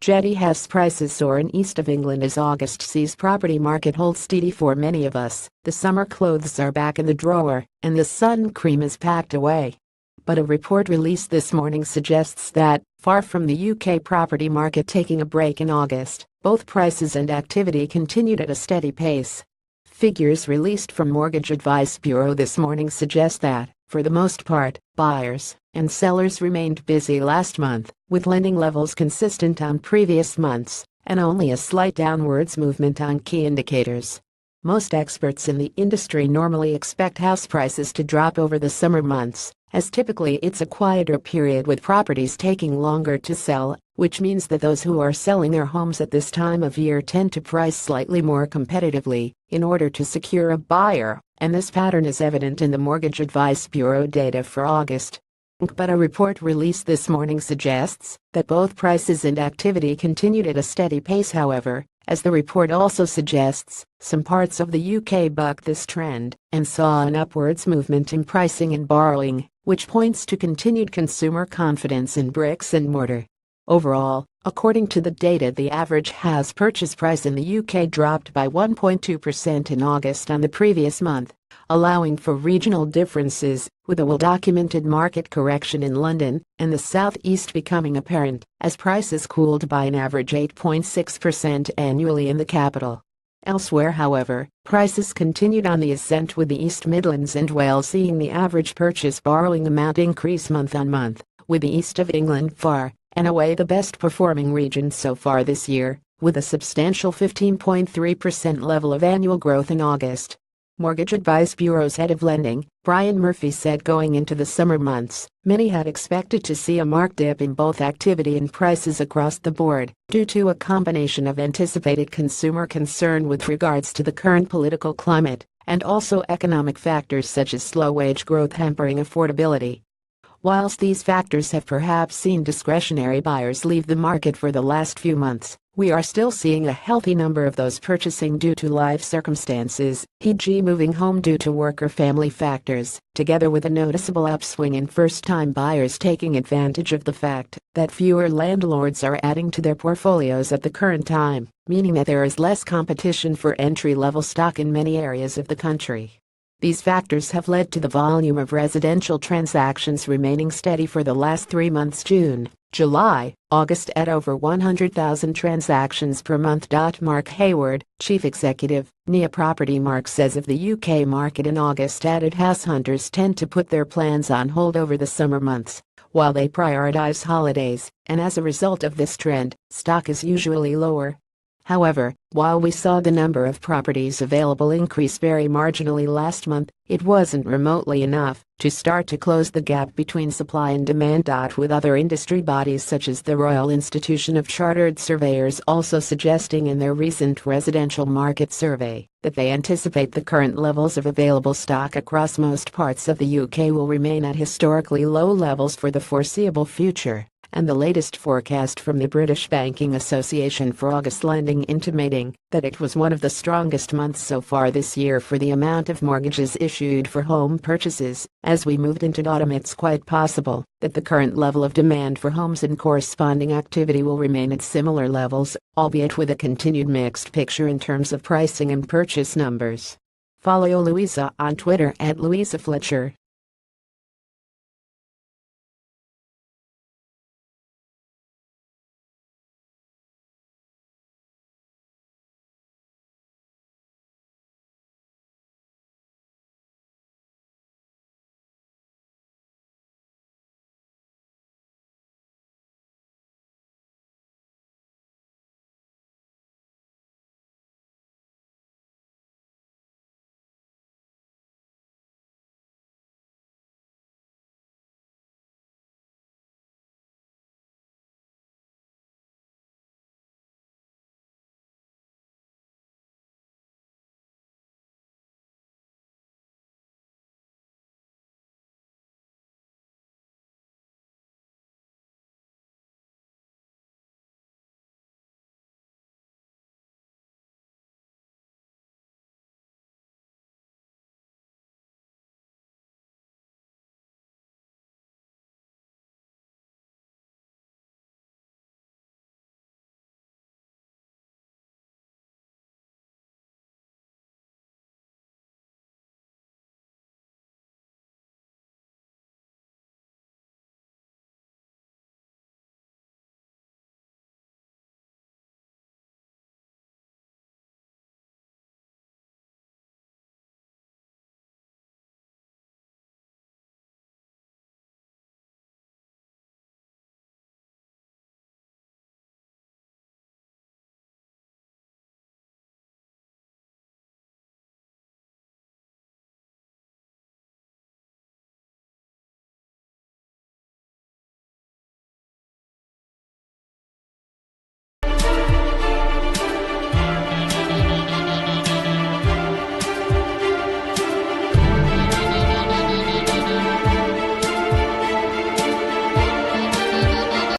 GETTYHouse prices soar in east of England as August sees property market hold steady for many of us. The summer clothes are back in the drawer, and the sun cream is packed away. But a report released this morning suggests that, far from the UK property market taking a break in August, both prices and activity continued at a steady pace. Figures released from Mortgage Advice Bureau this morning suggest that, for the most part, buyers and sellers remained busy last month, with lending levels consistent on previous months, and only a slight downwards movement on key indicators. Most experts in the industry normally expect house prices to drop over the summer months, as typically it's a quieter period with properties taking longer to sell, which means that those who are selling their homes at this time of year tend to price slightly more competitively in order to secure a buyer, and this pattern is evident in the Mortgage Advice Bureau data for August. But a report released this morning suggests that both prices and activity continued at a steady pace. However, as the report also suggests, some parts of the UK bucked this trend and saw an upwards movement in pricing and borrowing, which points to continued consumer confidence in bricks and mortar. Overall, according to the data, the average house purchase price in the UK dropped by 1.2% in August on the previous month, allowing for regional differences, with a well-documented market correction in London and the South East becoming apparent as prices cooled by an average 8.6% annually in the capital. Elsewhere, however, prices continued on the ascent, with the East Midlands and Wales seeing the average purchase borrowing amount increase month on month, with the East of England far and away the best performing region so far this year, with a substantial 15.3% level of annual growth in August. Mortgage Advice Bureau's head of lending, Brian Murphy, said going into the summer months, many had expected to see a marked dip in both activity and prices across the board, due to a combination of anticipated consumer concern with regards to the current political climate, and also economic factors such as slow wage growth hampering affordability. Whilst these factors have perhaps seen discretionary buyers leave the market for the last few months, we are still seeing a healthy number of those purchasing due to life circumstances, e.g. moving home due to work or family factors, together with a noticeable upswing in first-time buyers taking advantage of the fact that fewer landlords are adding to their portfolios at the current time, meaning that there is less competition for entry-level stock in many areas of the country. These factors have led to the volume of residential transactions remaining steady for the last 3 months, June, July, August, at over 100,000 transactions per month. Mark Hayward, chief executive, NIA Property Mark, says of the UK market in August, added house hunters tend to put their plans on hold over the summer months, while they prioritize holidays, and as a result of this trend, stock is usually lower. However, while we saw the number of properties available increase very marginally last month, it wasn't remotely enough to start to close the gap between supply and demand. With other industry bodies such as the Royal Institution of Chartered Surveyors also suggesting in their recent residential market survey that they anticipate the current levels of available stock across most parts of the UK will remain at historically low levels for the foreseeable future. And the latest forecast from the British Banking Association for August lending intimating that it was one of the strongest months so far this year for the amount of mortgages issued for home purchases. As we moved into autumn, it's quite possible that the current level of demand for homes and corresponding activity will remain at similar levels, albeit with a continued mixed picture in terms of pricing and purchase numbers. Follow Louisa on Twitter @LouisaFletcher.